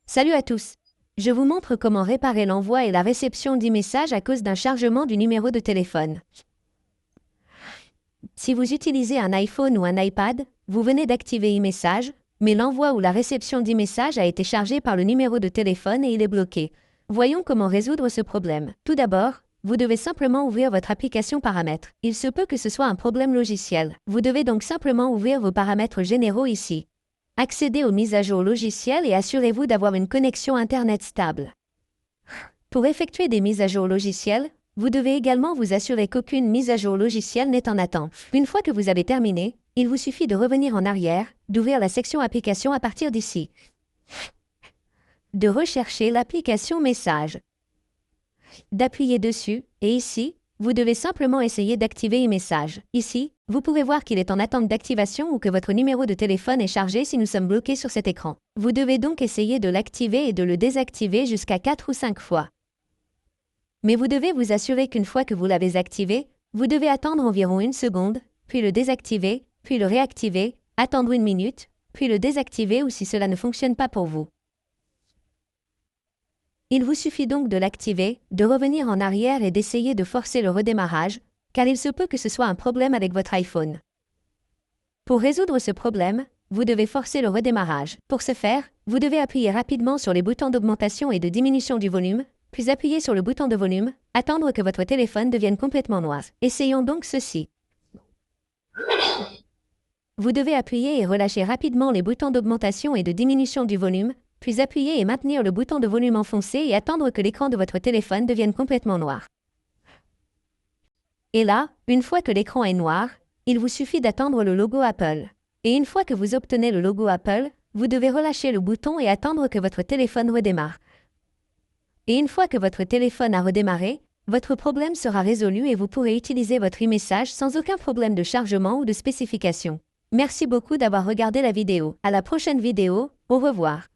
Salut à tous. Je vous montre comment réparer l'envoi et la réception d'e-messages à cause d'un chargement du numéro de téléphone. Si vous utilisez un iPhone ou un iPad, vous venez d'activer e-message, mais l'envoi ou la réception d'e-message a été chargé par le numéro de téléphone et il est bloqué. Voyons comment résoudre ce problème. Tout d'abord, vous devez simplement ouvrir votre application paramètres. Il se peut que ce soit un problème logiciel. Vous devez donc simplement ouvrir vos paramètres généraux ici. Accédez aux mises à jour logicielles et assurez-vous d'avoir une connexion Internet stable. Pour effectuer des mises à jour logicielles, vous devez également vous assurer qu'aucune mise à jour logicielle n'est en attente. Une fois que vous avez terminé, il vous suffit de revenir en arrière, d'ouvrir la section Applications à partir d'ici, de rechercher l'application Messages, d'appuyer dessus, et ici, vous devez simplement essayer d'activer e-message. Ici, vous pouvez voir qu'il est en attente d'activation ou que votre numéro de téléphone est chargé si nous sommes bloqués sur cet écran. Vous devez donc essayer de l'activer et de le désactiver jusqu'à 4 ou 5 fois. Mais vous devez vous assurer qu'une fois que vous l'avez activé, vous devez attendre environ 1 seconde, puis le désactiver, puis le réactiver, attendre 1 minute, puis le désactiver ou si cela ne fonctionne pas pour vous. Il vous suffit donc de l'activer, de revenir en arrière et d'essayer de forcer le redémarrage, car il se peut que ce soit un problème avec votre iPhone. Pour résoudre ce problème, vous devez forcer le redémarrage. Pour ce faire, vous devez appuyer rapidement sur les boutons d'augmentation et de diminution du volume, puis appuyer sur le bouton de volume, attendre que votre téléphone devienne complètement noir. Essayons donc ceci. Vous devez appuyer et relâcher rapidement les boutons d'augmentation et de diminution du volume, puis appuyer et maintenir le bouton de volume enfoncé et attendre que l'écran de votre téléphone devienne complètement noir. Et là, une fois que l'écran est noir, il vous suffit d'attendre le logo Apple. Et une fois que vous obtenez le logo Apple, vous devez relâcher le bouton et attendre que votre téléphone redémarre. Et une fois que votre téléphone a redémarré, votre problème sera résolu et vous pourrez utiliser votre e-message sans aucun problème de chargement ou de spécification. Merci beaucoup d'avoir regardé la vidéo. À la prochaine vidéo, au revoir.